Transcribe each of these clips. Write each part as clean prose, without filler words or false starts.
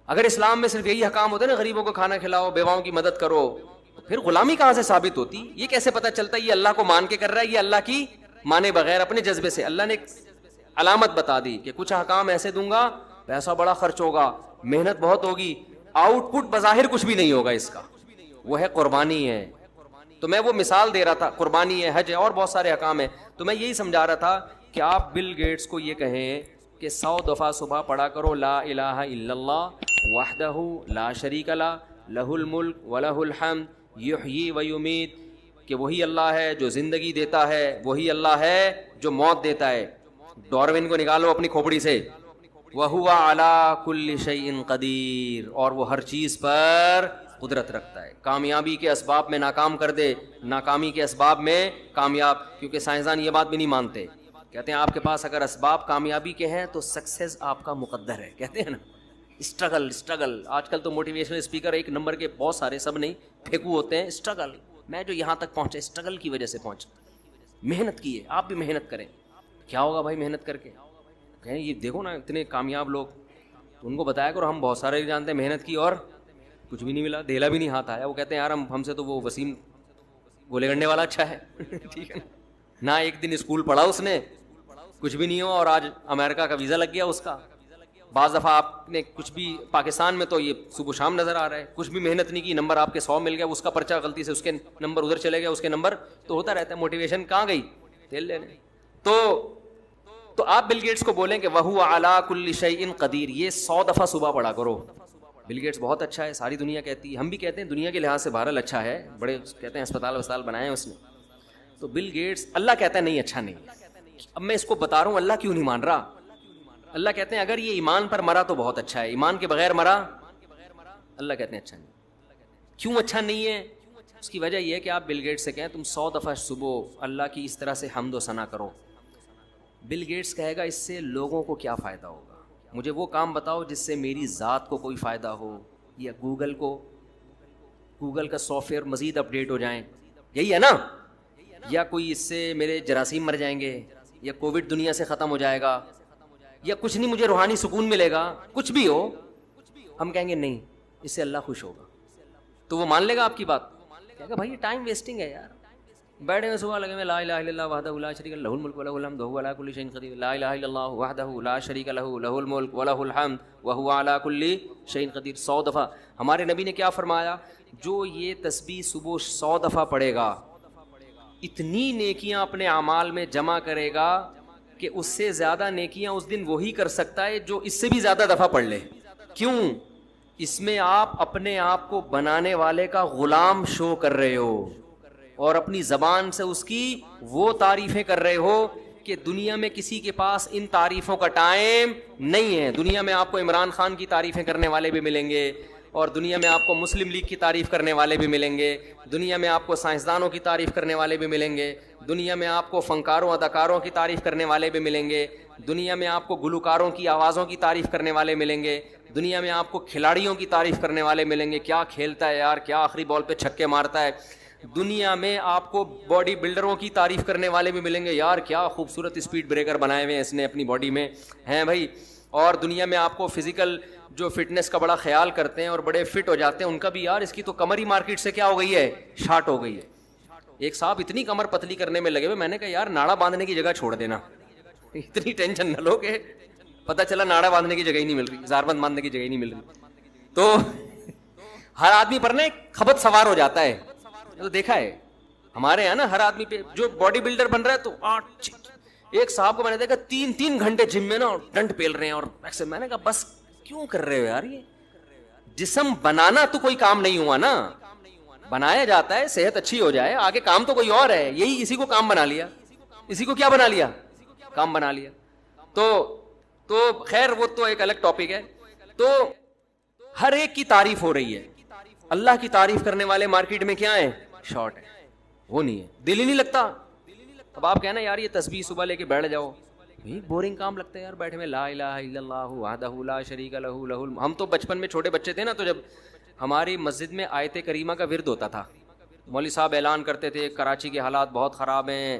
اگر اسلام میں صرف یہی حکام ہوتے نا، غریبوں کو کھانا کھلاؤ، بیواؤں کی مدد کرو، تو پھر غلامی کہاں سے ثابت ہوتی؟ یہ کیسے پتہ چلتا ہے یہ اللہ کو مان کے کر رہا ہے، یہ اللہ کی مانے بغیر اپنے جذبے سے؟ اللہ نے ایک علامت بتا دی کہ کچھ احکام ایسے دوں گا، پیسہ بڑا خرچ ہوگا، محنت بہت ہوگی، آؤٹ پٹ بظاہر کچھ بھی نہیں ہوگا اس کا، وہ ہے قربانی ہے. تو میں وہ مثال دے رہا تھا، قربانی ہے، حج ہے، اور بہت سارے احکام ہیں. تو میں یہی سمجھا رہا تھا کہ آپ بل گیٹس کو یہ کہیں کہ 100 دفعہ صبح پڑھا کرو لا الہ الا اللہ وحدہ لا شریک لہ لہ الملک ولہ الحمد یحیی و یمیت، کہ وہی اللہ ہے جو زندگی دیتا ہے، وہی اللہ ہے جو موت دیتا ہے. ڈاروین کو نکالو اپنی کھوپڑی سے. وَهُوَ عَلَىٰ كُلِّ شَيْءٍ قَدِيرٌ، اور وہ ہر چیز پر قدرت رکھتا ہے. کامیابی کے اسباب میں ناکام کر دے، ناکامی کے اسباب میں کامیاب. کیونکہ سائنسدان یہ بات بھی نہیں مانتے، کہتے ہیں آپ کے پاس اگر اسباب کامیابی کے ہیں تو سکسیز آپ کا مقدر ہے. کہتے ہیں نا اسٹرگل. آج کل تو موٹیویشنل اسپیکر ایک نمبر کے بہت سارے، سب نہیں پھینکو ہوتے ہیں. اسٹرگل، میں جو یہاں تک پہنچا اسٹرگل کی وجہ سے پہنچا، محنت کی ہے. آپ بھی محنت کریں. کیا ہوگا بھائی محنت کر کے؟ کہیں یہ دیکھو نا اتنے کامیاب لوگ، تو ان کو بتایا کرو ہم بہت سارے جانتے ہیں محنت کی اور کچھ بھی نہیں ملا، دھیلا بھی نہیں ہاتھ آیا. وہ کہتے ہیں یار ہم سے تو وہ وسیم گولے گنڈے والا اچھا ہے. ٹھیک ہے نہ ایک دن اسکول پڑھا اس نے، کچھ بھی نہیں ہو، اور آج امریکہ کا ویزا لگ گیا اس کا. بعض دفعہ آپ نے کچھ بھی، پاکستان میں تو یہ صبح شام نظر آ رہا ہے، کچھ بھی محنت نہیں کی، نمبر آپ کے 100 مل گیا، اس کا پرچہ غلطی سے اس کے نمبر ادھر چلے گیا، اس کے نمبر تو ہوتا رہتا ہے. موٹیویشن کہاں گئی؟ تیل لینے. تو آپ بل گیٹس کو بولیں کہ وَهُوَ عَلَىٰ كُلِّ شَيْءٍ قَدِيرٌ، یہ 100 دفعہ صبح پڑھا کرو. بل گیٹس بہت اچھا ہے، ساری دنیا کہتی ہے، ہم بھی کہتے ہیں دنیا کے لحاظ سے بہرحال اچھا ہے، بڑے کہتے ہیں اسپتال بنائے ہیں اس نے. تو بل گیٹس، اللہ کہتا ہے نہیں اچھا نہیں. اب میں اس کو بتا رہا ہوں اللہ کیوں نہیں مان رہا. اللہ کہتے ہیں اگر یہ ایمان پر مرا تو بہت اچھا ہے، ایمان کے بغیر مرا اللہ کہتے ہیں اچھا نہیں. کیوں اچھا نہیں ہے؟ اس کی وجہ یہ ہے کہ آپ بل گیٹس سے کہیں تم 100 دفعہ صبح اللہ کی اس طرح سے حمد و ثنا کرو. بل گیٹس کہے گا اس سے لوگوں کو کیا فائدہ ہوگا؟ مجھے وہ کام بتاؤ جس سے میری ذات کو کوئی فائدہ ہو، یا گوگل کا سافٹ ویئر مزید اپڈیٹ ہو جائیں، یہی ہے نا؟ یا کوئی اس سے میرے جراثیم مر جائیں گے، یا کووڈ دنیا سے ختم ہو جائے گا، یا کچھ نہیں مجھے روحانی سکون ملے گا، کچھ بھی ہو. ہم کہیں گے نہیں اس سے اللہ خوش ہوگا. تو وہ مان لے گا آپ کی بات؟ کہے گا بھائی یہ ٹائم ویسٹنگ ہے یار. بیٹھے میں صبح لگے میں لا الہ الا اللہ وحدہ لا شریک لہ الملک ولہ الحمد وہو علی کل شیء قدیر، لا الہ الا اللہ وحدہ لا شریک لہ لہ الملک ولہ الحمد وہو علی کل شیء قدیر. 100 دفعہ. ہمارے نبی نے کیا فرمایا؟ جو یہ تسبیح صبح 100 دفعہ پڑھے گا، اتنی نیکیاں اپنے اعمال میں جمع کرے گا کہ اس سے زیادہ نیکیاں اس دن وہی کر سکتا ہے جو اس سے بھی زیادہ دفعہ پڑھ لے. کیوں؟ اس میں آپ اپنے آپ کو بنانے والے کا غلام شو کر رہے ہو، اور اپنی زبان سے اس کی وہ تعریفیں کر رہے ہو کہ دنیا میں کسی کے پاس ان تعریفوں کا ٹائم نہیں ہے. دنیا میں آپ کو عمران خان کی تعریفیں کرنے والے بھی ملیں گے، اور دنیا میں آپ کو مسلم لیگ کی تعریف کرنے والے بھی ملیں گے، دنیا میں آپ کو سائنسدانوں کی تعریف کرنے والے بھی ملیں گے، دنیا میں آپ کو فنکاروں اداکاروں کی تعریف کرنے والے بھی ملیں گے، دنیا میں آپ کو گلوکاروں کی آوازوں کی تعریف کرنے والے ملیں گے، دنیا میں آپ کو کھلاڑیوں کی تعریف کرنے والے ملیں گے، کیا کھیلتا ہے یار، کیا آخری بال پہ چھکے مارتا ہے. دنیا میں آپ کو باڈی بلڈروں کی تعریف کرنے والے بھی ملیں گے، یار کیا خوبصورت اسپیڈ بریکر بنائے ہوئے ہیں اس نے اپنی باڈی میں، ہیں بھائی. اور دنیا میں آپ کو فزیکل جو فٹنس کا بڑا خیال کرتے ہیں اور بڑے فٹ ہو جاتے ہیں، ان کا بھی یار اس کی تو کمر ہی مارکیٹ سے کیا ہو گئی ہے، شارٹ ہو گئی ہے. ایک صاحب اتنی کمر پتلی کرنے میں لگے ہوئے، میں نے کہا یار ناڑا باندھنے کی جگہ چھوڑ دینا، اتنی ٹینشن نہ لو کہ پتہ چلا ناڑا باندھنے کی جگہ ہی نہیں مل رہی، زار بند باندھنے کی جگہ ہی نہیں مل رہی. تو ہر آدمی پر نا ایک خبط سوار ہو جاتا ہے. تو دیکھا ہے ہمارے یہاں نا ہر آدمی پہ جو باڈی بلڈر بن رہا ہے، تو ایک صاحب کو میں نے دیکھا 3 گھنٹے جم میں نا ڈنڈ پیل رہے ہیں اور ایسے. میں نے کہا بس کیوں کر رہے ہو یار، یہ جسم بنانا تو کوئی کام نہیں ہوا نا، بنایا جاتا ہے صحت اچھی ہو جائے، آگے کام تو کوئی اور ہے. یہی اسی کو کام بنا لیا، اسی کو کیا بنا لیا، کام بنا لیا. تو خیر وہ تو ایک الگ ٹاپک ہے. تو ہر ایک کی تعریف ہو رہی ہے، اللہ کی تعریف کرنے والے مارکیٹ میں کیا ہیں، شارٹ ہے، وہ نہیں ہے، دل ہی نہیں لگتا. اب آپ کہنا یار یہ تسبیح صبح لے کے بیٹھ جاؤ، بورنگ کام لگتا ہے یار بیٹھے میں، لا الہ الا اللہ وحدہ لا شریک لہ لہ. ہم تو بچپن میں چھوٹے بچے تھے نا، تو جب ہماری مسجد میں آیت کریمہ کا ورد ہوتا تھا، مولوی صاحب اعلان کرتے تھے کراچی کے حالات بہت خراب ہیں،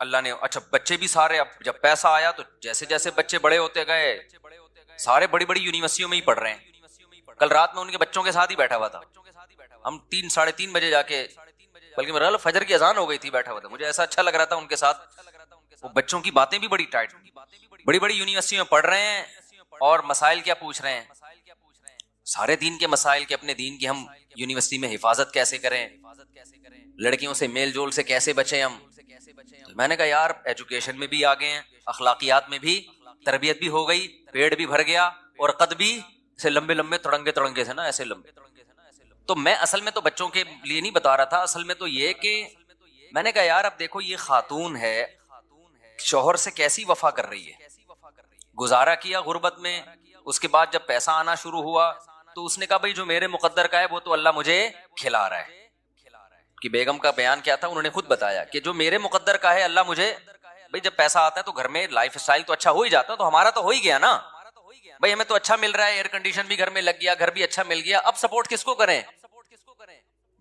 اللہ نے اچھا بچے بھی سارے، اب جب پیسہ آیا تو جیسے جیسے بچے بڑے ہوتے گئے سارے بڑی بڑی یونیورسٹیوں میں ہی پڑھ رہے ہیں. کل رات میں ان کے بچوں کے ساتھ ہی بیٹھا ہوا تھا، ہم 3 ساڑھے 3 بجے جا کے، بلکہ میرا فجر کی اذان ہو گئی تھی، بیٹھا ہوا تھا، مجھے ایسا اچھا لگ رہا تھا ان کے ساتھ. وہ بچوں کی باتیں بھی بڑی ٹائٹ، بڑی بڑی یونیورسٹیوں میں پڑھ رہے ہیں اور مسائل کیا پوچھ رہے ہیں، سارے دین کے مسائل کے، اپنے دین کی ہم یونیورسٹی میں حفاظت کیسے کریں، لڑکیوں سے میل جول سے کیسے بچیں ہم. تو میں نے کہا یار ایجوکیشن میں بھی آگے ہیں، اخلاقیات میں بھی تربیت بھی ہو گئی، پیڑ بھی بھر گیا، اور قد بھی سے لمبے لمبے تڑنگے سے نا ایسے لمبے. تو میں اصل میں تو بچوں کے لیے نہیں بتا رہا تھا، اصل میں تو یہ کہ میں نے کہا یار اب دیکھو یہ خاتون ہے، شوہر سے کیسی وفا کر رہی ہے، گزارا کیا غربت میں، اس کے بعد جب پیسہ آنا شروع ہوا تو اس نے کہا بھائی جو میرے مقدر کا ہے وہ تو اللہ مجھے کھلا رہا ہے. کہ بیگم کا بیان کیا تھا، انہوں نے خود بتایا کہ جو میرے مقدر کا ہے اللہ مجھے، بھائی جب پیسہ آتا ہے تو گھر میں لائف سٹائل تو اچھا ہو ہی جاتا، تو ہمارا تو ہو ہی گیا نا بھائی، ہمیں تو اچھا مل رہا ہے، ایئر کنڈیشن بھی گھر میں لگ گیا، گھر بھی اچھا مل گیا، اب سپورٹ کس کو کریں،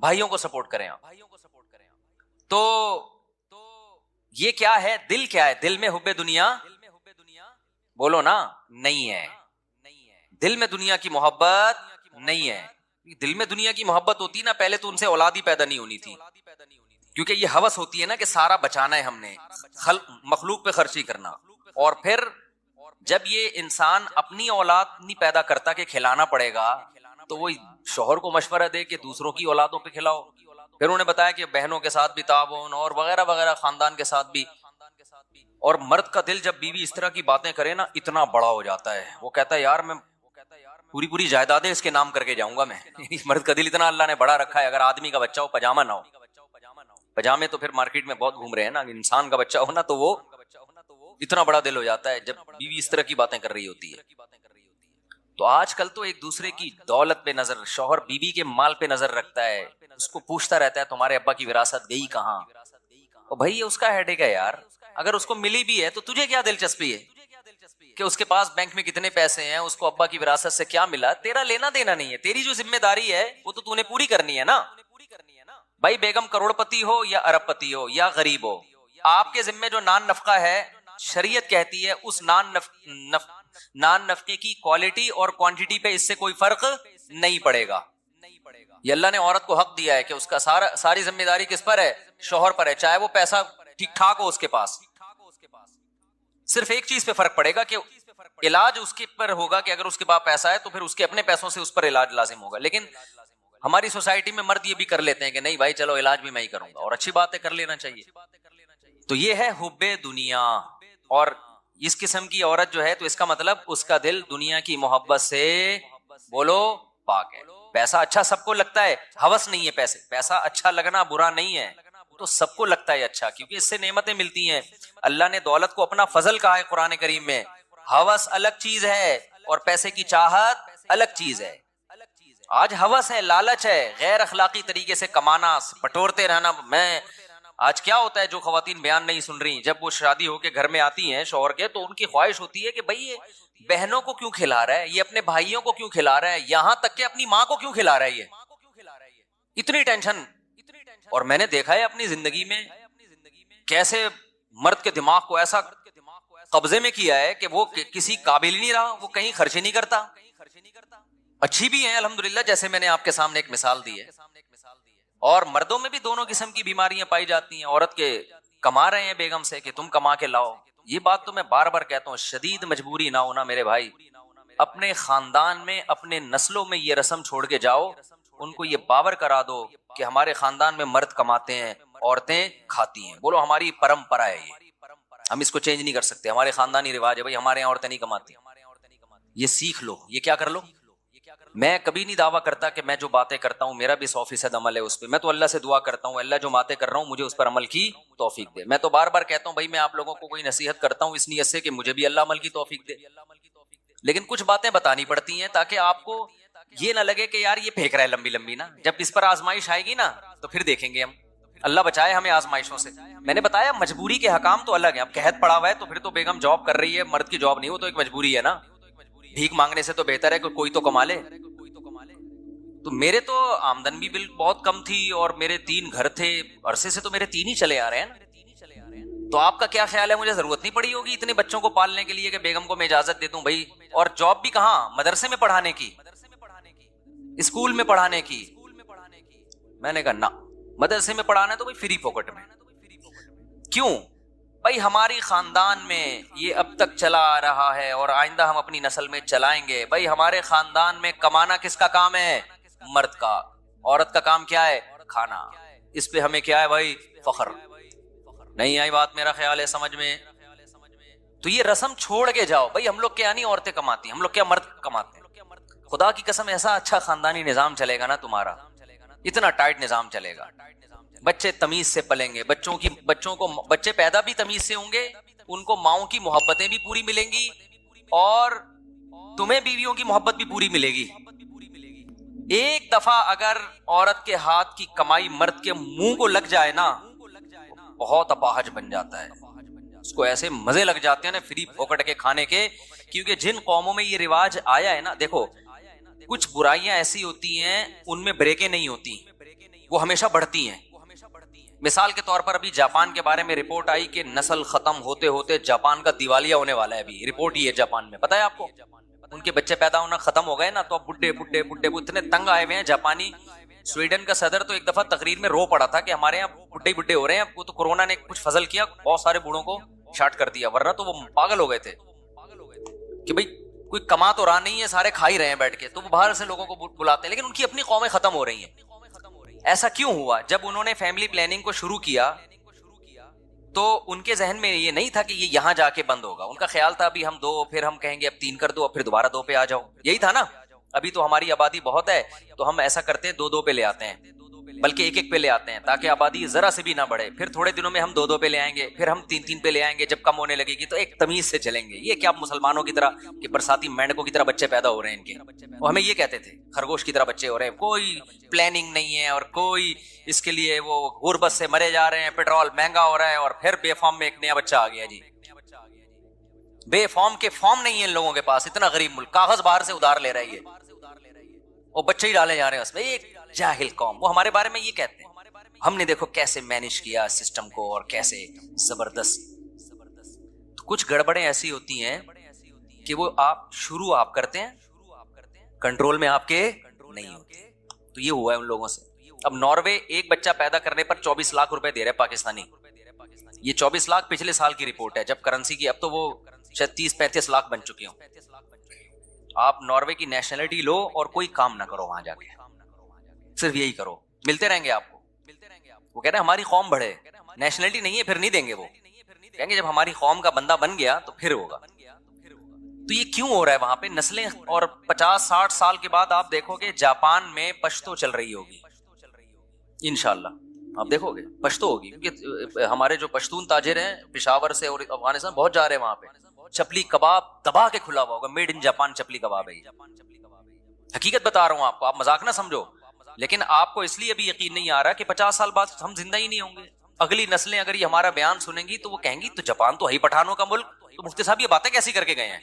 بھائیوں کو سپورٹ کریں آپ. تو یہ کیا ہے، دل کیا ہے، دل میں حب دنیا بولو نا نہیں ہے، دل میں دنیا کی محبت نہیں ہے. دل میں دنیا کی محبت ہوتی نا پہلے تو ان سے اولاد ہی پیدا نہیں ہونی تھی، کیونکہ یہ ہوس ہوتی ہے نا کہ سارا بچانا ہے ہم نے، مخلوق پہ خرچی کرنا. اور پھر جب یہ انسان اپنی اولاد نہیں پیدا کرتا کہ کھلانا پڑے گا، تو وہ شوہر کو مشورہ دے کہ دوسروں کی اولادوں پہ کھلاؤ. پھر انہوں نے بتایا کہ بہنوں کے ساتھ بھی تعاون اور وغیرہ وغیرہ، خاندان کے ساتھ بھی. اور مرد کا دل جب بیوی اس طرح کی باتیں کرے نا اتنا بڑا ہو جاتا ہے، وہ کہتا ہے یار میں پوری جائیدادیں اس کے نام کر کے جاؤں گا میں. مرد کا دل اتنا اللہ نے بڑا رکھا ہے، اگر آدمی کا بچہ ہو پجامہ نہ ہو، پجامے تو پھر مارکیٹ میں بہت گھوم رہے ہیں نا، انسان کا بچہ ہو نا تو وہ اتنا بڑا دل ہو جاتا ہے جب بیوی اس طرح کی باتیں کر رہی ہوتی ہے. تو آج کل تو ایک دوسرے کی دولت پہ نظر، شوہر بیوی کے مال پہ نظر رکھتا ہے، اس کو پوچھتا رہتا ہے تمہارے ابا کی وراثت گئی کہاں. اور بھائی یہ اس کا ہیڈیک ہے یار، اگر اس کو ملی بھی ہے تو تجھے کیا دلچسپی ہے کہ اس کے پاس بینک میں کتنے پیسے ہیں، اس کو ابا کی وراثت سے کیا ملا، تیرا لینا دینا نہیں ہے. تیری جو ذمہ داری ہے وہ تو نے پوری کرنی ہے نا. بھائی بیگم کروڑ پتی ہو یا ارب پتی ہو یا غریب ہو، آپ کے ذمہ جو نان نفقہ ہے، شریعت کہتی ہے اس نان نفقے کی کوالٹی اور کوانٹٹی پہ اس سے کوئی فرق نہیں پڑے گا. یہ اللہ نے عورت کو حق دیا ہے کہ اس کا ساری ذمہ داری کس پر ہے، شوہر پر ہے، چاہے وہ پیسہ ٹھیک ٹھاک ہو اس کے پاس. صرف ایک چیز پہ فرق پڑے گا کہ علاج اس کے پر ہوگا کہ اگر اس کے پاس پیسہ ہے تو پھر اس کے اپنے پیسوں سے اس پر علاج لازم ہوگا. لیکن ہماری سوسائٹی میں مرد یہ بھی کر لیتے ہیں کہ نہیں بھائی چلو علاج بھی میں ہی کروں گا، اور اچھی بات ہے کر لینا چاہیے. تو یہ ہے حب دنیا. اور اس قسم کی عورت جو ہے تو اس کا مطلب اس کا دل دنیا کی محبت سے بولو پاک ہے. پیسہ اچھا سب کو لگتا ہے، ہوس نہیں ہے، پیسہ اچھا لگنا برا نہیں ہے، تو سب کو لگتا ہے اچھا، کیونکہ اس سے نعمتیں ملتی ہیں. اللہ نے دولت کو اپنا فضل کہا ہے قرآن کریم میں. ہوس الگ چیز ہے اور پیسے کی چاہت الگ چیز ہے. آج ہوس ہے، لالچ ہے، غیر اخلاقی طریقے سے کمانا، بٹورتے رہنا. میں آج کیا ہوتا ہے جو خواتین بیان نہیں سن رہی، جب وہ شادی ہو کے گھر میں آتی ہیں شوہر کے تو ان کی خواہش ہوتی ہے کہ بھائی یہ بہنوں کو کیوں کھلا رہا ہے، یہ اپنے بھائیوں کو کیوں کھلا رہا ہے، یہاں تک کہ اپنی ماں کو کیوں کھلا رہا ہے، یہ اتنی ٹینشن. اور میں نے دیکھا ہے اپنی زندگی میں کیسے مرد کے دماغ کو ایسا قبضے میں کیا ہے کہ وہ کسی قابل ہی نہیں رہا، وہ کہیں خرچ ہی نہیں کرتا. اچھی بھی ہیں الحمدللہ، جیسے میں نے آپ کے سامنے ایک مثال دی ہے. اور مردوں میں بھی دونوں قسم کی بیماریاں پائی جاتی ہیں. عورت کے کما رہے ہیں بیگم سے کہ تم کما کے لاؤ. یہ بات تو میں بار بار کہتا ہوں، شدید مجبوری نہ ہونا میرے بھائی. اپنے خاندان میں اپنے نسلوں میں یہ رسم چھوڑ کے جاؤ، ان کو یہ باور کرا دو کہ ہمارے خاندان میں مرد کماتے ہیں عورتیں کھاتی ہیں. بولو ہماری پرمپرا ہے، یہ ہم اس کو چینج نہیں کر سکتے، ہمارے خاندانی رواج ہے بھائی، ہمارے یہاں عورتیں نہیں کماتی. یہ سیکھ لو، یہ کیا کر لو. میں کبھی نہیں دعویٰ کرتا کہ میں جو باتیں کرتا ہوں میرا بھی 100% عمل ہے اس پہ. میں تو اللہ سے دعا کرتا ہوں اللہ جو باتیں کر رہا ہوں مجھے اس پر عمل کی توفیق دے. میں تو بار بار کہتا ہوں بھائی میں آپ لوگوں کو کوئی نصیحت کرتا ہوں اس نیت سے کہ مجھے بھی اللہ عمل کی توفیق دے، لیکن کچھ باتیں بتانی پڑتی ہیں تاکہ آپ کو یہ نہ لگے کہ یار یہ پھینک رہا ہے لمبی لمبی نا. جب اس پر آزمائش آئے گی نا تو پھر دیکھیں گے ہم. اللہ بچائے ہمیں آزمائشوں سے. میں نے بتایا مجبوری کے حکام تو الگ ہیں. اب قحط پڑا ہوا ہے تو پھر تو بیگم جاب کر رہی ہے، مرد کی جاب نہیں، وہ تو ایک مجبوری ہے نا. بھیک مانگنے سے تو بہتر ہے کہ کوئی تو کما لے. تو میرے تو آمدن بھی بہت کم تھی اور میرے 3 گھر تھے، عرصے سے تو میرے 3 ہی چلے آ رہے ہیں نا. تو آپ کا کیا خیال ہے, مجھے ضرورت نہیں پڑی ہوگی اتنے بچوں کو پالنے کے لیے کہ بیگم کو میں اجازت دے دوں بھائی, اور جاب بھی کہاں, مدرسے میں پڑھانے کی, اسکول میں پڑھانے کی. میں نے کہا نہ, مدرسے میں پڑھانا ہے تو بھائی فری پاکٹ میں. کیوں بھائی, ہماری خاندان میں یہ اب تک چلا آ رہا ہے اور آئندہ ہم اپنی نسل میں چلائیں گے. بھائی ہمارے خاندان میں کمانا کس کا کام ہے, مرد کا. عورت کا کام کیا ہے, کھانا. اس پہ ہمیں کیا ہے بھائی, فخر. نہیں آئی بات میرا خیال ہے سمجھ میں؟ تو یہ رسم چھوڑ کے جاؤ بھائی, ہم لوگ کیا نہیں عورتیں کماتی, ہم لوگ کیا مرد کماتے ہیں. خدا کی قسم ایسا اچھا خاندانی نظام چلے گا نا تمہارا, اتنا ٹائٹ نظام چلے گا. بچے تمیز سے پلیں گے, بچے پیدا بھی تمیز سے ہوں گے, ان کو ماؤں کی محبتیں بھی پوری ملیں گی, اور تمہیں بیویوں کی محبت بھی پوری ملے گی. ایک دفعہ اگر عورت کے ہاتھ کی کمائی مرد کے منہ کو لگ جائے نا, بہت اپاہج بن جاتا ہے. اس کو ایسے مزے لگ جاتے ہیں نا فری پھوکٹ کے کھانے کے. کیونکہ جن قوموں میں یہ رواج آیا ہے نا, دیکھو کچھ برائیاں ایسی ہوتی ہیں ان میں بریکیں نہیں ہوتی, وہ ہمیشہ بڑھتی ہیں. مثال کے طور پر ابھی جاپان کے بارے میں رپورٹ آئی کہ نسل ختم ہوتے ہوتے جاپان کا دیوالیہ ہونے والا ہے. ابھی رپورٹ یہ ہے جاپان میں, پتہ ہے آپ کو, ان کے بچے پیدا ہونا ختم ہو گئے نا, تو اب بڈھے بڈھے بڈھے اتنے تنگ آئے ہوئے ہیں جاپانی. سویڈن کا صدر تو ایک دفعہ تقریر میں رو پڑا تھا کہ ہمارے یہاں بڈھے بڈھے ہو رہے ہیں. وہ تو کورونا نے کچھ فضل کیا, بہت سارے بوڑھوں کو شاٹ کر دیا, ورنہ تو وہ پاگل ہو گئے تھے کہ بھئی کوئی کما تو رہا نہیں ہے, سارے کھا ہی رہے ہیں بیٹھ کے. تو وہ باہر سے لوگوں کو بلاتے ہیں, لیکن ان کی اپنی قومیں ختم ہو رہی ہیں. ایسا کیوں ہوا؟ جب انہوں نے فیملی پلاننگ کو شروع کیا تو ان کے ذہن میں یہ نہیں تھا کہ یہ یہاں جا کے بند ہوگا. ان کا خیال تھا ابھی ہم 2, پھر ہم کہیں گے اب 3 کر دو, پھر دوبارہ 2 پہ آ جاؤ. یہی تھا نا, ابھی تو ہماری آبادی بہت ہے تو ہم ایسا کرتے ہیں 2 پہ لے آتے ہیں, بلکہ 1 پہ لے آتے ہیں تاکہ آبادی ذرا سے بھی نہ بڑھے. پھر تھوڑے دنوں میں ہم 2 پہ لے آئیں گے, پھر ہم 3 پہ لے آئیں گے. جب کم ہونے لگے گی تو ایک تمیز سے چلیں گے. یہ کیا مسلمانوں کی طرح کہ برساتی مینڈکوں کی طرح بچے پیدا ہو رہے ہیں ان کے, وہ ہمیں یہ کہتے تھے خرگوش کی طرح بچے ہو رہے ہیں, کوئی پلاننگ نہیں ہے اور کوئی اس کے لیے وہ غربت سے مرے جا رہے ہیں, پیٹرول مہنگا ہو رہا ہے, اور پھر بے فارم میں ایک نیا بچہ آ گیا. جی بے فارم کے فارم نہیں ہے ان لوگوں کے پاس, اتنا غریب ملک, کاغذ باہر سے ادھار لے رہا ہے یہ, اور بچے ہی ڈالے جا رہے ہیں اس میں. ایک جاہل قوم, وہ ہمارے بارے میں یہ کہتے ہیں. ہم نے دیکھو کیسے مینج کیا سسٹم کو, اور کیسے زبردست. تو کچھ گڑبڑیں ایسی ہوتی ہیں کہ وہ شروع آپ کرتے ہیں, کنٹرول میں آپ کے نہیں ہوتے. تو یہ ہوا ہے ان لوگوں سے. اب ناروے ایک بچہ پیدا کرنے پر 24 لاکھ روپے دے رہے پاکستانی. یہ 24 لاکھ پچھلے سال کی رپورٹ ہے جب کرنسی کی, اب تو وہ شاید 30-35 لاکھ بن چکے ہوں. آپ ناروے کی نیشنلٹی لو اور کوئی کام نہ کرو وہاں جا کے, صرف یہی کرو, ملتے رہیں گے آپ کو. وہ کہہ رہے ہیں ہماری قوم بڑھے, نیشنلٹی نہیں ہے پھر نہیں دیں گے. وہ کہیں گے جب ہماری قوم کا بندہ بن گیا تو پھر ہوگا. تو یہ کیوں ہو رہا ہے وہاں پہ نسلیں؟ اور 50-60 سال کے بعد آپ دیکھو گے جاپان میں پشتو چل رہی ہوگی انشاءاللہ. آپ دیکھو گے پشتو ہوگی, کیونکہ ہمارے جو پشتون تاجر ہیں پشاور سے اور افغانستان بہت جا رہے ہیں وہاں پہ. چپلی کباب دبا کے کھلا ہوا ہوگا, میڈ ان جاپان چپلی کباب ہے. حقیقت بتا رہا ہوں آپ کو, آپ مذاق نہ سمجھو. لیکن آپ کو اس لیے ابھی یقین نہیں آ رہا کہ 50 سال بعد ہم زندہ ہی نہیں ہوں گے. اگلی نسلیں اگر یہ ہمارا بیان سنیں گی تو وہ کہیں گی تو جاپان تو ہے پٹھانوں کا ملک, تو مفتی صاحب یہ باتیں کیسی کر کے گئے ہیں.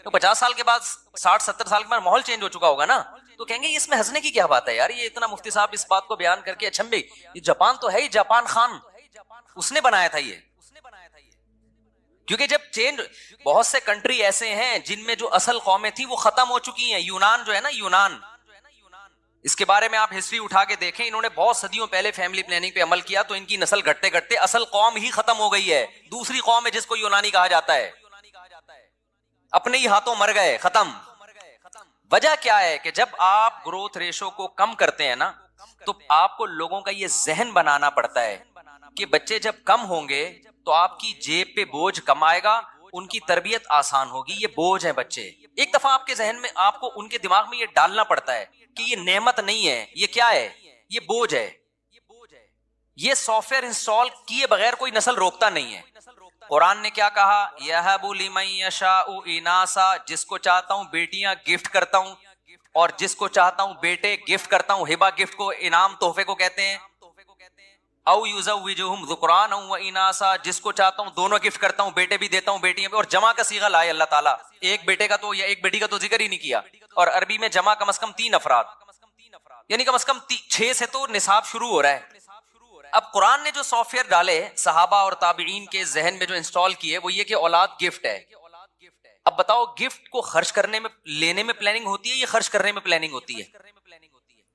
تو 50 سال کے بعد 60-70 سال کے بعد ماحول چینج ہو چکا ہوگا نا, تو کہیں گے اس میں ہنسنے کی کیا بات ہے یار, یہ اتنا مفتی صاحب اس بات کو بیان کر کے اچھم بھی, یہ جاپان تو ہے ہی, جاپان خان اس نے بنایا تھا یہ. کیونکہ جب چینج, بہت سے کنٹری ایسے ہیں جن میں جو اصل قومیں تھیں وہ ختم ہو چکی ہیں. یونان جو ہے نا, یونان, اس کے بارے میں آپ ہسٹری اٹھا کے دیکھیں, انہوں نے بہت صدیوں پہلے فیملی پلاننگ پہ عمل کیا تو ان کی نسل گھٹتے گھٹتے اصل قوم ہی ختم ہو گئی ہے. دوسری قوم ہے جس کو یونانی کہا جاتا ہے, اپنے ہی ہاتھوں مر گئے, ختم. وجہ کیا ہے کہ جب آپ گروتھ ریشو کو کم کرتے ہیں نا تو آپ کو لوگوں کا یہ ذہن بنانا پڑتا ہے کہ بچے جب کم ہوں گے تو آپ کی جیب پہ بوجھ کم آئے گا, ان کی تربیت آسان ہوگی. یہ بوجھ ہے بچے. ایک دفعہ آپ کے ذہن میں, آپ کو ان کے دماغ میں یہ ڈالنا پڑتا ہے کہ یہ نعمت نہیں ہے, یہ کیا ہے, یہ بوجھ ہے. یہ سافٹ ویئر انسٹال کیے بغیر کوئی نسل روکتا نہیں ہے. قرآن نے کیا کہا, یَهَبُ لِمَن یَشَاءُ إِنَاثًا, جس کو چاہتا ہوں بیٹیاں گفٹ کرتا ہوں, اور جس کو چاہتا ہوں بیٹے گفٹ کرتا ہوں. ہبہ گفٹ کو, انعام تحفے کو کہتے ہیں. او یزوجہم ذکرانا و اناثا, جس کو چاہتا ہوں دونوں گفٹ کرتا ہوں, بیٹے بھی دیتا ہوں بیٹیاں بھی. اور جمع کا صیغہ لائے اللہ تعالیٰ, ایک بیٹے کا تو یا ایک بیٹی کا تو ذکر ہی نہیں کیا. اور عربی میں جمع کم از کم 3 افراد, یعنی کم از کم 6 سے تو نصاب شروع ہو رہا ہے. اب قرآن نے جو سافٹ ویئر ڈالے صحابہ اور تابعین کے ذہن میں جو انسٹال کیے وہ یہ کہ اولاد گفٹ ہے. اب بتاؤ گفٹ کو خرچ کرنے میں لینے میں پلاننگ ہوتی ہے یا خرچ کرنے میں پلاننگ ہوتی ہے؟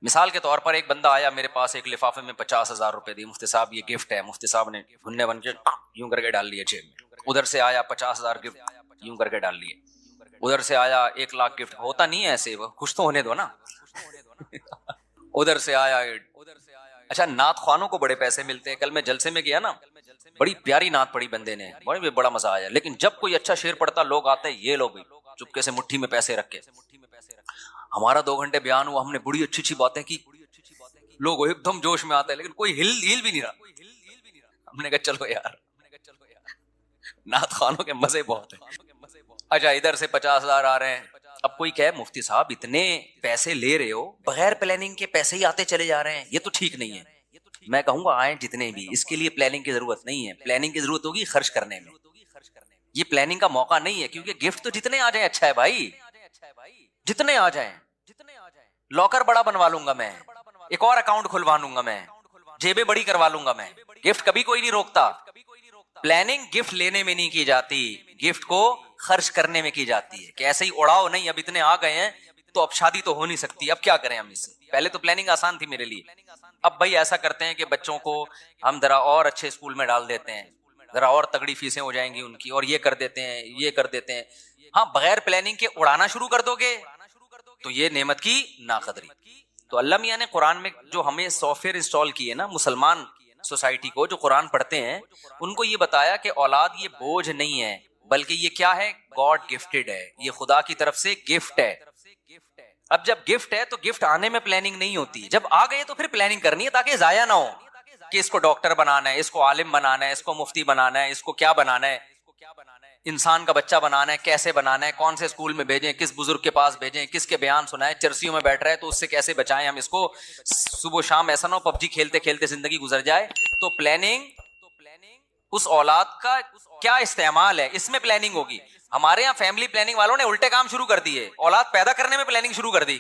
مثال کے طور پر ایک بندہ آیا میرے پاس ایک لفافے میں 50,000 روپے دی, مفتی صاحب یہ گفٹ ہے. مفتی صاحب نے گھننے بن کے یوں کر کے ڈال لیے جیب میں. ادھر سے آیا 50,000 گفٹ یوں کر کے ڈال لیے. ادھر سے آیا 1,00,000 گفٹ. ہوتا نہیں ہے ایسے, وہ خوش تو ہونے دو نا. ادھر سے آیا. اچھا نعت خوانوں کو بڑے پیسے ملتے ہیں. کل میں جلسے میں گیا نا, بڑی پیاری نعت پڑھی بندے نے, بڑا مزہ آیا. لیکن جب کوئی اچھا شعر پڑھتا لوگ آتے ہیں یہ لو بھائی چپکے سے مٹھی میں پیسے رکھ کے. ہمارا 2 گھنٹے بیان ہوا, ہم نے بڑی اچھی اچھی باتیں کی, لوگ ایک دم جوش میں آتے ہیں لیکن کوئی ہل بھی نہیں رہا. ہم نے کہا چلو یار نعت خوانوں کے مزے بہت ہیں. اچھا ادھر سے 50,000 آ رہے ہیں. اب کوئی کہے مفتی صاحب اتنے پیسے لے رہے ہو, بغیر پلاننگ کے پیسے ہی آتے چلے جا رہے ہیں, یہ تو ٹھیک نہیں ہے. میں کہوں گا آئیں جتنے بھی, اس کے لیے پلاننگ کی ضرورت نہیں ہے. پلاننگ کی ضرورت ہوگی خرچ کرنے میں. یہ پلاننگ کا موقع نہیں ہے, کیونکہ گفٹ تو جتنے آ جائیں اچھا ہے بھائی, جتنے آ جائیں. لاکر بڑا بنوا لوں گا میں, ایک اور اکاؤنٹ کھلوا لوں گا میں, جیبیں بڑی کروا لوں گا میں. گفٹ کبھی کوئی نہیں روکتا. پلاننگ گفٹ لینے میں نہیں کی جاتی, گفٹ کو خرچ کرنے میں کی جاتی ہے. کہ ایسے ہی اڑاؤ نہیں, اب اتنے آ گئے ہیں تو اب شادی تو ہو نہیں سکتی, اب کیا کریں ہم اس سے. پہلے تو پلاننگ آسان تھی میرے لیے. اب بھائی ایسا کرتے ہیں کہ بچوں کو ہم ذرا اور اچھے اسکول میں ڈال دیتے ہیں, ذرا اور تگڑی فیسیں ہو جائیں گی ان کی, اور یہ کر دیتے ہیں یہ کر دیتے ہیں. ہاں بغیر پلاننگ کے اڑانا شروع کر دو گے تو یہ نعمت کی ناقدری. تو اللہ میاں نے قرآن میں جو ہمیں سافٹ ویئر انسٹال کیے نا مسلمان سوسائٹی کو جو قرآن پڑھتے ہیں, ان کو یہ بتایا کہ اولاد یہ بوجھ نہیں ہے بلکہ یہ کیا ہے, گاڈ گفٹڈ ہے, یہ خدا کی طرف سے گفٹ ہے. اب جب گفٹ ہے تو گفٹ آنے میں پلاننگ نہیں ہوتی, جب آ گئے تو پھر پلاننگ کرنی ہے تاکہ ضائع نہ ہو. کہ اس کو ڈاکٹر بنانا ہے, اس کو عالم بنانا ہے, اس کو مفتی بنانا ہے, اس کو کیا بنانا ہے, انسان کا بچہ بنانا ہے, کیسے بنانا ہے, کون سے اسکول میں بھیجیں, کس بزرگ کے پاس بھیجیں, کس کے بیان سنائیں, چرسیوں میں بیٹھ رہا ہے تو اس سے کیسے بچائیں ہم اس کو, صبح و شام ایسا نہ ہو PUBG کھیلتے کھیلتے زندگی گزر جائے. تو پلاننگ اس اولاد کا کیا استعمال ہے اس میں پلاننگ ہوگی. ہمارے یہاں فیملی پلاننگ والوں نے الٹے کام شروع کر دیے, اولاد پیدا کرنے میں پلاننگ شروع کر دی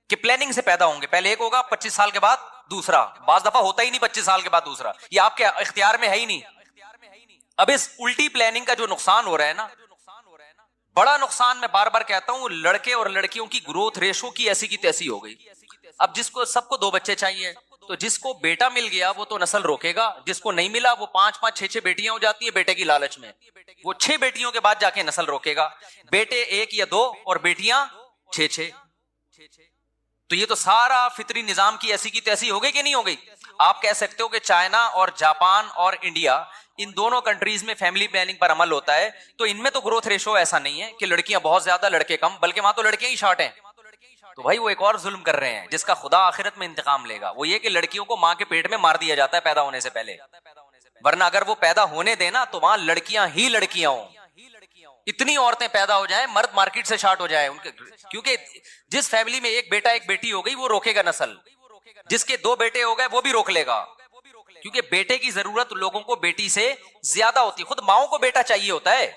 کہ پلاننگ سے پیدا ہوں گے, پہلے ایک ہوگا 25 سال کے بعد دوسرا, بعض دفعہ ہوتا ہی نہیں 25 سال کے بعد دوسرا, یہ آپ کے اختیار میں ہے ہی نہیں. اب اس الٹی پلاننگ کا جو نقصان ہو رہا ہے نا, بڑا نقصان, میں بار بار کہتا ہوں, لڑکے اور لڑکیوں کی گروتھ ریشو کی ایسی کی تیسی ہو گئی. اب جس کو سب کو 2 بچے چاہیے, تو جس کو بیٹا مل گیا وہ تو نسل روکے گا, جس کو نہیں ملا وہ 5-5 6-6 بیٹیاں ہو جاتی ہیں بیٹے کی لالچ میں, وہ 6 بیٹیوں کے بعد جا کے نسل روکے گا. بیٹے 1 یا 2 اور بیٹیاں 6-6. تو یہ تو سارا فطری نظام کی ایسی کی تیسی ہو گئی کہ نہیں ہو گئی. آپ کہہ سکتے ہو کہ چائنا اور جاپان اور انڈیا, ان دونوں کنٹریز میں فیملی پلاننگ پر عمل ہوتا ہے, تو ان میں تو گروتھ ریشو ایسا نہیں ہے کہ لڑکیاں بہت زیادہ لڑکے کم, بلکہ وہاں تو لڑکیاں ہی شارٹ ہیں. تو بھائی وہ ایک اور ظلم کر رہے ہیں جس کا خدا آخرت میں انتقام لے گا. وہ یہ کہ لڑکیوں کو ماں کے پیٹ میں مار دیا جاتا ہے پیدا ہونے سے پہلے, ورنہ اگر وہ پیدا ہونے دے نا تو وہاں لڑکیاں ہی لڑکیاں ہوں. اتنی عورتیں پیدا ہو جائیں, مرد مارکیٹ سے شارٹ ہو جائے ان کے, کیونکہ جس فیملی میں ایک بیٹا ایک بیٹی ہو گئی وہ روکے گا نسل, جس کے 2 بیٹے ہو گئے وہ بھی روک لے گا, کیونکہ بیٹے کی ضرورت لوگوں کو بیٹی سے زیادہ ہوتی ہے. خود ماؤں کو بیٹا چاہیے ہوتا ہے.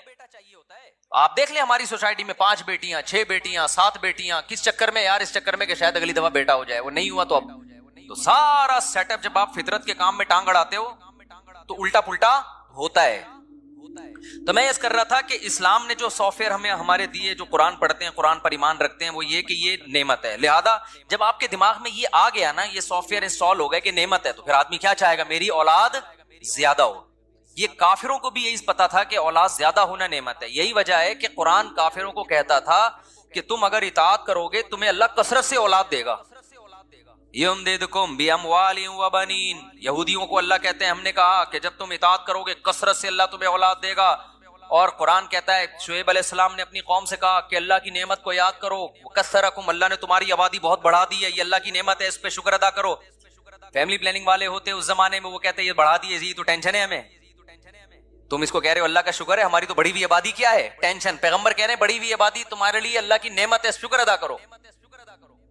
آپ دیکھ لیں ہماری سوسائٹی میں 5 بیٹیاں 6 بیٹیاں 7 بیٹیاں, کس چکر میں یار, اس چکر میں کہ شاید اگلی دفعہ بیٹا ہو جائے, وہ نہیں ہوا تو اب تو سارا سیٹ اپ, جب آپ فطرت کے کام میں ٹانگ اڑاتے ہو تو الٹا پلٹا ہوتا ہے. تو میں یہ کر رہا تھا کہ اسلام نے جو سافٹ ویئر ہمیں ہمارے دیے, جو قرآن پڑھتے ہیں قرآن پر ایمان رکھتے ہیں, وہ یہ کہ یہ نعمت ہے. لہذا جب آپ کے دماغ میں یہ آ گیا نا, یہ سافٹ ویئر انسٹال ہو گیا کہ نعمت ہے, تو پھر آدمی کیا چاہے گا, میری اولاد زیادہ ہو. یہ کافروں کو بھی یہی پتا تھا کہ اولاد زیادہ ہونا نعمت ہے. یہی وجہ ہے کہ قرآن کافروں کو کہتا تھا کہ تم اگر اطاعت کرو گے تمہیں اللہ کثرت سے اولاد دے گا. یمددکم باموال وبنین, یہودیوں کو اللہ کہتے ہیں ہم نے کہا کہ جب تم اطاعت کرو گے کثرت سے اللہ تمہیں اولاد دے گا. اور قرآن کہتا ہے, شعیب علیہ السلام نے اپنی قوم سے کہا کہ اللہ کی نعمت کو یاد کرو, کثرکم, اللہ نے تمہاری آبادی بہت بڑھا دی ہے, یہ اللہ کی نعمت ہے, اس پہ شکر ادا کرو. فیملی پلاننگ والے ہوتے اس زمانے میں, وہ کہتے ہیں یہ بڑھا دیے جی, تو ٹینشن ہے ہمیں, تم اس کو کہہ رہے ہو اللہ کا شکر ہے, ہماری تو بڑھی ہوئی آبادی کیا ہے, ٹینشن. پیغمبر کہہ رہے ہیں بڑھی ہوئی آبادی تمہارے لیے اللہ کی نعمت ہے, شکر ادا کرو.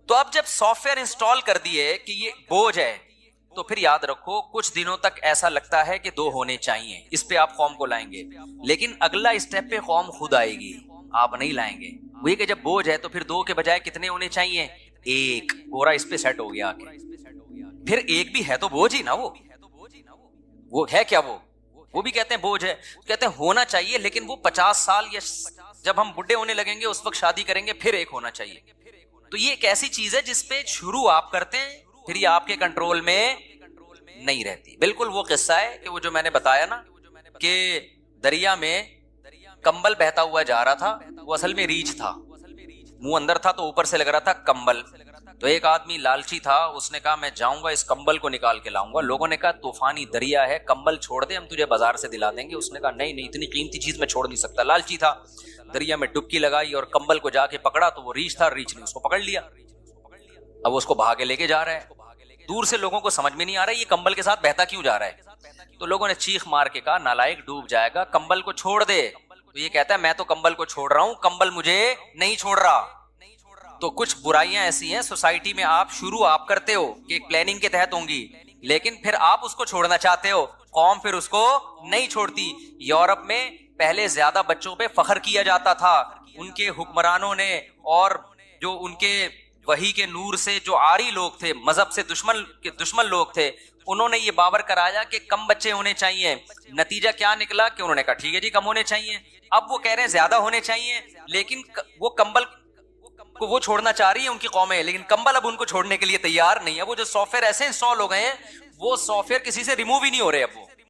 تو اب جب سافٹ ویئر انسٹال کر دیے کہ یہ بوجھ ہے, تو پھر یاد رکھو کچھ دنوں تک ایسا لگتا ہے کہ 2 ہونے چاہیے, اس پہ آپ قوم کو لائیں گے, لیکن اگلا اسٹیپ پہ قوم خود آئے گی, آپ نہیں لائیں گے. وہی کہ جب بوجھ ہے تو پھر 2 کے بجائے کتنے ہونے چاہیے, 1. گورا اس پہ سیٹ ہو گیا. پھر ایک بھی ہے تو بوجھ ہی نا, وہ ہے کیا, وہ بھی کہتے ہیں بوجھ ہے. کہتے ہیں ہونا چاہیے, لیکن وہ 50 سال یا جب ہم بڈھے ہونے لگیں گے اس وقت شادی کریں گے, پھر ایک ہونا چاہیے. تو یہ ایک ایسی چیز ہے جس پہ شروع آپ کرتے ہیں, پھر یہ آپ کے کنٹرول میں نہیں رہتی. بالکل وہ قصہ ہے کہ وہ جو میں نے بتایا نا کہ دریا میں کمبل بہتا ہوا جا رہا تھا, وہ اصل میں ریچھ تھا, منہ اندر تھا تو اوپر سے لگ رہا تھا کمبل. تو ایک آدمی لالچی تھا, اس نے کہا میں جاؤں گا اس کمبل کو نکال کے لاؤں گا. لوگوں نے کہا طوفانی دریا ہے, کمبل چھوڑ دے, ہم تجھے بازار سے دلا دیں گے. اس نے کہا نہیں, اتنی قیمتی چیز میں چھوڑ نہیں سکتا. لالچی تھا, دریا میں ڈبکی لگائی اور کمبل کو جا کے پکڑا تو وہ ریچھ تھا, ریچھ نے اس کو پکڑ لیا. اب اس کو بھاگے لے کے جا رہا ہے. دور سے لوگوں کو سمجھ میں نہیں آ رہا ہے یہ کمبل کے ساتھ بہتا کیوں جا رہا ہے. تو لوگوں نے چیخ مار کے کہا نالائق ڈوب جائے گا, کمبل کو چھوڑ دے. تو یہ کہتا ہے میں تو کمبل کو چھوڑ رہا ہوں, کمبل مجھے نہیں چھوڑ رہا. تو کچھ برائیاں ایسی ہیں سوسائٹی میں, آپ شروع آپ کرتے ہو کہ ایک پلاننگ کے تحت ہوں گی, لیکن پھر آپ اس کو چھوڑنا چاہتے ہو, قوم پھر اس کو نہیں چھوڑتی. یورپ میں پہلے زیادہ بچوں پہ فخر کیا جاتا تھا, ان کے حکمرانوں نے اور جو ان کے وحی کے نور سے جو عاری لوگ تھے, مذہب سے دشمن لوگ تھے, انہوں نے یہ باور کرایا کہ کم بچے ہونے چاہیے. نتیجہ کیا نکلا کہ انہوں نے کہا ٹھیک ہے جی کم ہونے چاہیے. اب وہ کہہ رہے ہیں زیادہ ہونے چاہیے, لیکن وہ کمبل کو وہ چھوڑنا چاہ رہی ہے ان کی قومیں, لیکن کمبل اب ان کو چھوڑنے کے لیے تیار نہیں ہے. وہ جو سافٹ ویئر ایسے انسٹال ہو گئے ہیں, وہ سافٹ ویئر کسی سے ریموو ہی نہیں ہو رہے اب. وہ